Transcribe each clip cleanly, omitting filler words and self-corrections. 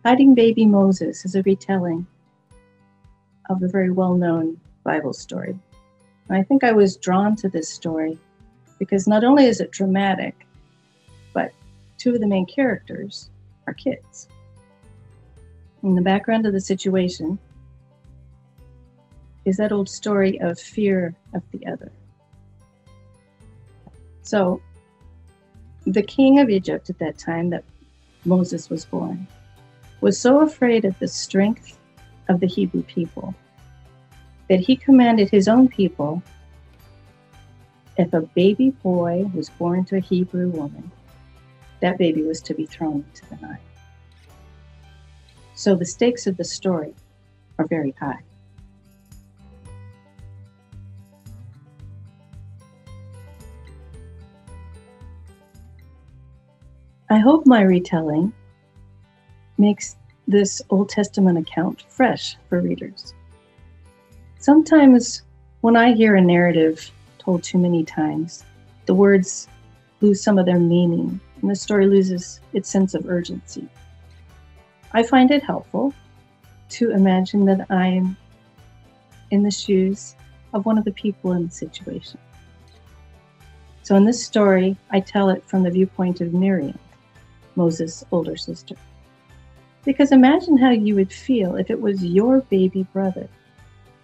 Hiding Baby Moses is a retelling of a very well-known Bible story. And I think I was drawn to this story because not only is it dramatic, but two of the main characters are kids. In the background of the situation is that old story of fear of the other. So the king of Egypt at that time that Moses was born was so afraid of the strength of the Hebrew people that he commanded his own people, if a baby boy was born to a Hebrew woman, that baby was to be thrown into the Nile. So the stakes of the story are very high. I hope my retelling makes this Old Testament account fresh for readers. Sometimes when I hear a narrative told too many times, the words lose some of their meaning and the story loses its sense of urgency. I find it helpful to imagine that I'm in the shoes of one of the people in the situation. So in this story, I tell it from the viewpoint of Miriam, Moses' older sister. Because imagine how you would feel if it was your baby brother,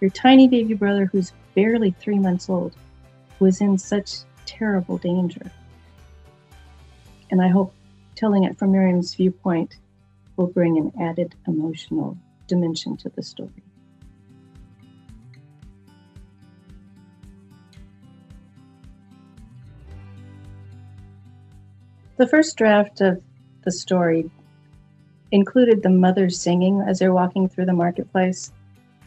your tiny baby brother who's barely 3 months old, was in such terrible danger. And I hope telling it from Miriam's viewpoint will bring an added emotional dimension to the story. The first draft of the story included the mothers singing as they're walking through the marketplace,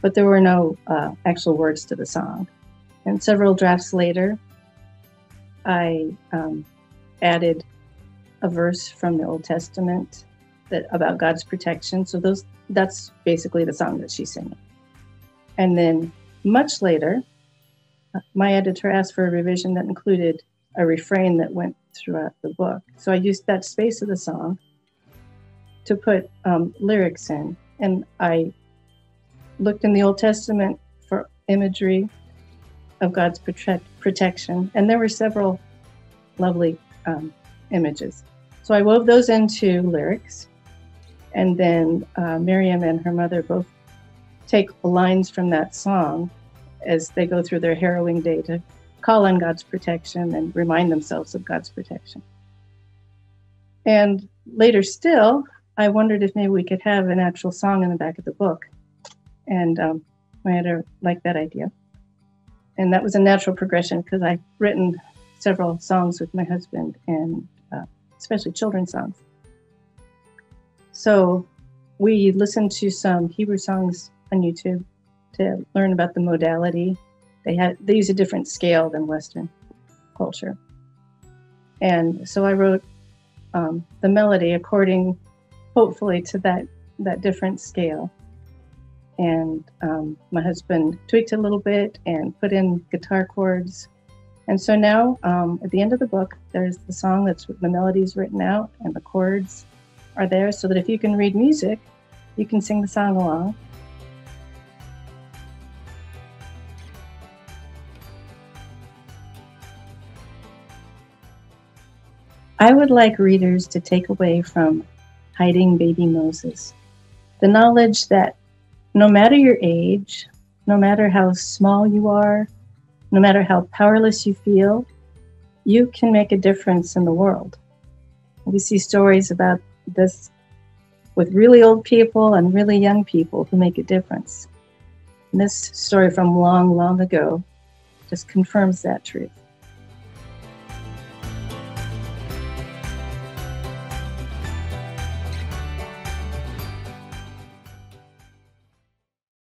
but there were no actual words to the song. And several drafts later, I added a verse from the Old Testament about God's protection. So that's basically the song that she's singing. And then much later, my editor asked for a revision that included a refrain that went throughout the book. So I used that space of the song to put lyrics in. And I looked in the Old Testament for imagery of God's protection. And there were several lovely images. So I wove those into lyrics. And then Miriam and her mother both take lines from that song as they go through their harrowing day to call on God's protection and remind themselves of God's protection. And later still, I wondered if maybe we could have an actual song in the back of the book. And my editor liked that idea. And that was a natural progression because I've written several songs with my husband, and especially children's songs. So we listened to some Hebrew songs on YouTube to learn about the modality. They use a different scale than Western culture. And so I wrote the melody according, hopefully, to that different scale. And my husband tweaked it a little bit and put in guitar chords. And so now, at the end of the book, there's the song that's the melody's written out and the chords are there so that if you can read music, you can sing the song along. I would like readers to take away from Hiding Baby Moses the knowledge that no matter your age, no matter how small you are, no matter how powerless you feel, you can make a difference in the world. We see stories about this with really old people and really young people who make a difference. And this story from long, long ago just confirms that truth.